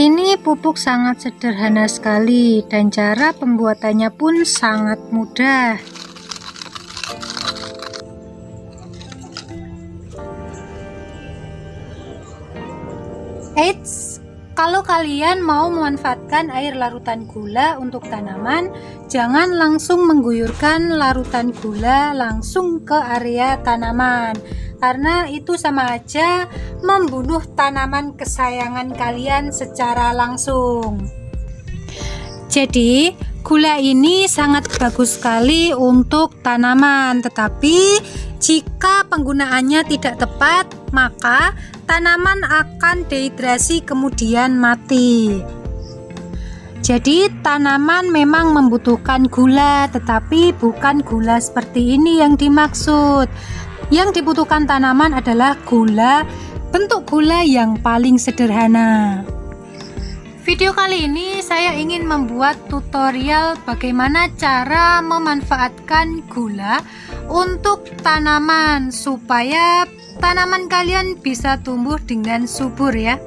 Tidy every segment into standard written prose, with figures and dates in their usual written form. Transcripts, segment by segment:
Ini pupuk sangat sederhana sekali dan cara pembuatannya pun sangat mudah. Eits, kalau kalian mau memanfaatkan air larutan gula untuk tanaman, jangan langsung mengguyurkan larutan gula langsung ke area tanaman, karena itu sama aja membunuh tanaman kesayangan kalian secara langsung. Jadi, gula ini sangat bagus sekali untuk tanaman, tetapi jika penggunaannya tidak tepat, maka tanaman akan dehidrasi kemudian mati. Jadi tanaman memang membutuhkan gula, tetapi bukan gula seperti ini yang dimaksud. Yang dibutuhkan tanaman adalah gula, bentuk gula yang paling sederhana. Video kali ini saya ingin membuat tutorial bagaimana cara memanfaatkan gula untuk tanaman supaya tanaman kalian bisa tumbuh dengan subur ya.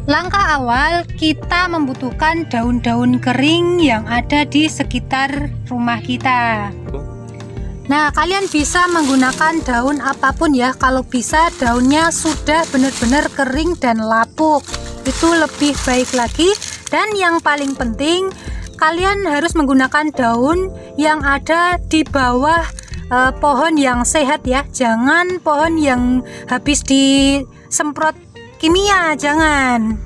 Langkah awal, kita membutuhkan daun-daun kering yang ada di sekitar rumah kita. Nah, kalian bisa menggunakan daun apapun ya. Kalau bisa daunnya sudah benar-benar kering dan lapuk, itu lebih baik lagi. Dan yang paling penting, kalian harus menggunakan daun yang ada di bawah pohon yang sehat ya. Jangan pohon yang habis disemprot kimia, jangan.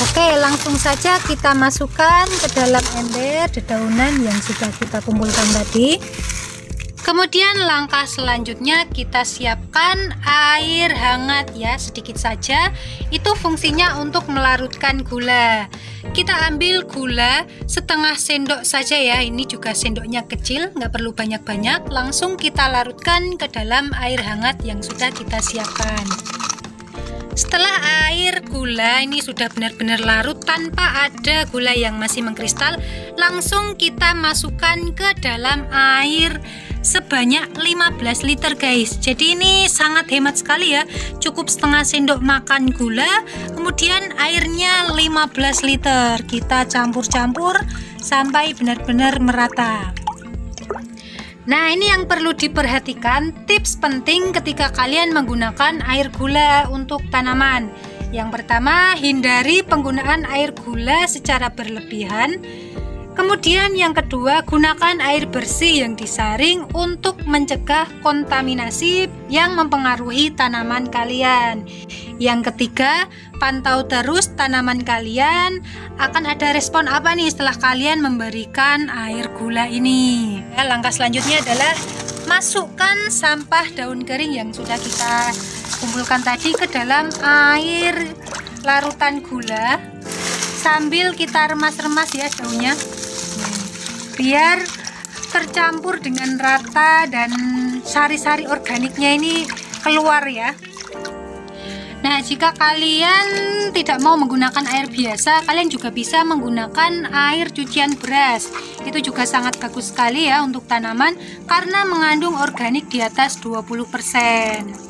Oke, langsung saja kita masukkan ke dalam ember dedaunan yang sudah kita kumpulkan tadi. Kemudian langkah selanjutnya kita siapkan air hangat ya, sedikit saja. Itu fungsinya untuk melarutkan gula. Kita ambil gula setengah sendok saja ya, ini juga sendoknya kecil, nggak perlu banyak-banyak. Langsung kita larutkan ke dalam air hangat yang sudah kita siapkan. Setelah air gula ini sudah benar-benar larut tanpa ada gula yang masih mengkristal, langsung kita masukkan ke dalam air sebanyak 15 liter guys. Jadi ini sangat hemat sekali ya, cukup setengah sendok makan gula, kemudian airnya 15 liter. Kita campur-campur sampai benar-benar merata. Nah, ini yang perlu diperhatikan, tips penting ketika kalian menggunakan air gula untuk tanaman. Yang pertama, hindari penggunaan air gula secara berlebihan. Kemudian yang kedua, gunakan air bersih yang disaring untuk mencegah kontaminasi yang mempengaruhi tanaman kalian. Yang ketiga, pantau terus tanaman kalian akan ada respon apa nih setelah kalian memberikan air gula ini. Langkah selanjutnya adalah masukkan sampah daun kering yang sudah kita kumpulkan tadi ke dalam air larutan gula sambil kita remas-remas ya daunnya, biar tercampur dengan rata dan sari-sari organiknya ini keluar ya. Nah, jika kalian tidak mau menggunakan air biasa, kalian juga bisa menggunakan air cucian beras. Itu juga sangat bagus sekali ya untuk tanaman karena mengandung organik di atas 20%.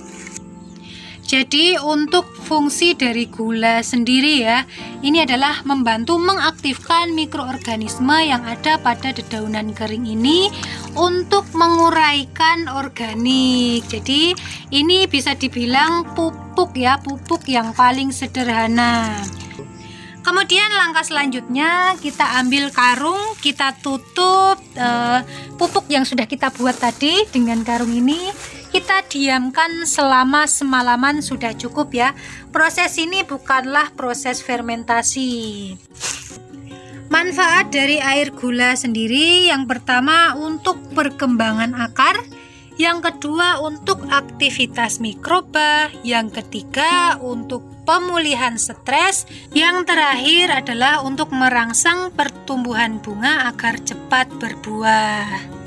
Jadi untuk fungsi dari gula sendiri ya, ini adalah membantu mengaktifkan mikroorganisme yang ada pada dedaunan kering ini untuk menguraikan organik. Jadi ini bisa dibilang pupuk ya, pupuk yang paling sederhana. Kemudian langkah selanjutnya kita ambil karung, kita tutup pupuk yang sudah kita buat tadi dengan karung ini. Kita diamkan selama semalaman sudah cukup ya. Proses ini bukanlah proses fermentasi. Manfaat dari air gula sendiri, yang pertama untuk perkembangan akar, yang kedua untuk aktivitas mikroba, yang ketiga untuk pemulihan stres, yang terakhir adalah untuk merangsang pertumbuhan bunga agar cepat berbuah.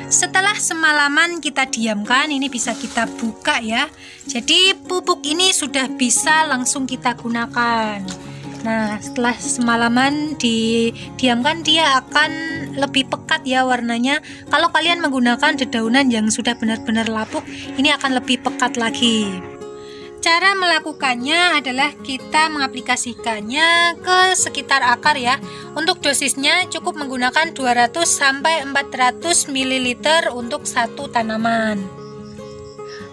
Setelah semalaman kita diamkan, ini bisa kita buka ya. Jadi pupuk ini sudah bisa langsung kita gunakan. Nah, setelah semalaman didiamkan, dia akan lebih pekat ya warnanya. Kalau kalian menggunakan dedaunan yang sudah benar-benar lapuk, ini akan lebih pekat lagi. Cara melakukannya adalah kita mengaplikasikannya ke sekitar akar ya. Untuk dosisnya cukup menggunakan 200 sampai 400 ml untuk satu tanaman.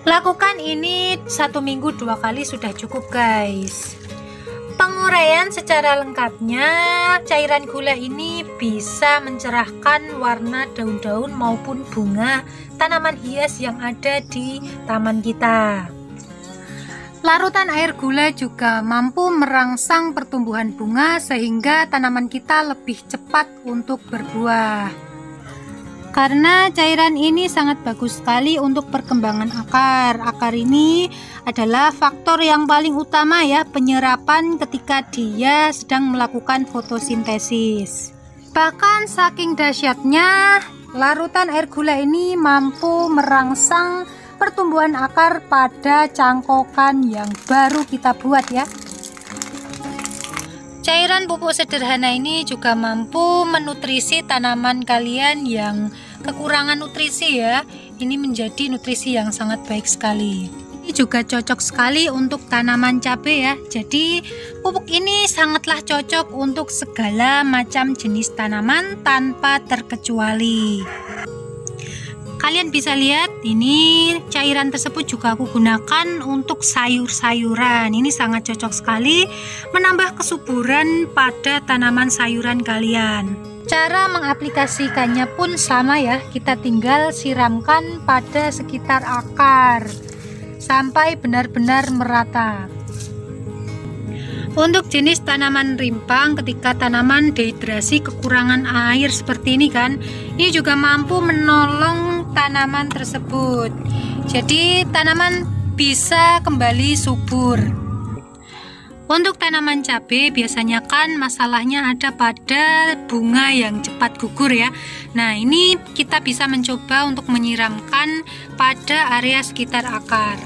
Lakukan ini 1 minggu 2 kali sudah cukup guys. Penguraian secara lengkapnya, cairan gula ini bisa mencerahkan warna daun-daun maupun bunga tanaman hias yang ada di taman kita. Larutan air gula juga mampu merangsang pertumbuhan bunga sehingga tanaman kita lebih cepat untuk berbuah. Karena cairan ini sangat bagus sekali untuk perkembangan akar. Akar ini adalah faktor yang paling utama ya penyerapan ketika dia sedang melakukan fotosintesis. Bahkan saking dahsyatnya, larutan air gula ini mampu merangsang pertumbuhan akar pada cangkokan yang baru kita buat ya. Cairan pupuk sederhana ini juga mampu menutrisi tanaman kalian yang kekurangan nutrisi ya. Ini menjadi nutrisi yang sangat baik sekali. Ini juga cocok sekali untuk tanaman cabai ya. Jadi pupuk ini sangatlah cocok untuk segala macam jenis tanaman tanpa terkecuali. Kalian bisa lihat ini cairan tersebut juga aku gunakan untuk sayur-sayuran. Ini sangat cocok sekali menambah kesuburan pada tanaman sayuran kalian. Cara mengaplikasikannya pun sama ya. Kita tinggal siramkan pada sekitar akar sampai benar-benar merata. Untuk jenis tanaman rimpang, ketika tanaman dehidrasi kekurangan air seperti ini kan, ini juga mampu menolong tanaman tersebut. Jadi tanaman bisa kembali subur. Untuk tanaman cabai biasanya kan masalahnya ada pada bunga yang cepat gugur ya. Nah ini kita bisa mencoba untuk menyiramkan pada area sekitar akar.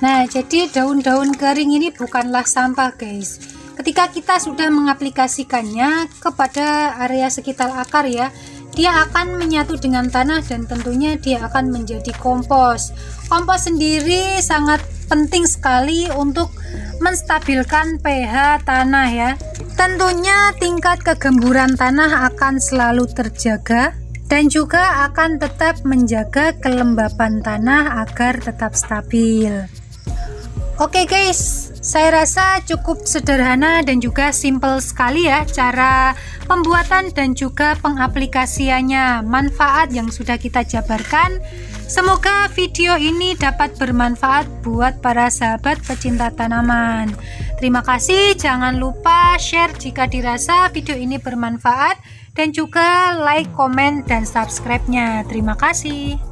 Nah, jadi daun-daun kering ini bukanlah sampah guys. Ketika kita sudah mengaplikasikannya kepada area sekitar akar ya, dia akan menyatu dengan tanah dan tentunya dia akan menjadi kompos. Kompos sendiri sangat penting sekali untuk menstabilkan pH tanah ya. Tentunya tingkat kegemburan tanah akan selalu terjaga dan juga akan tetap menjaga kelembapan tanah agar tetap stabil. Oke guys, saya rasa cukup sederhana dan juga simple sekali ya cara pembuatan dan juga pengaplikasiannya. Manfaat yang sudah kita jabarkan, semoga video ini dapat bermanfaat buat para sahabat pecinta tanaman. Terima kasih, jangan lupa share jika dirasa video ini bermanfaat dan juga like, komen, dan subscribe-nya. Terima kasih.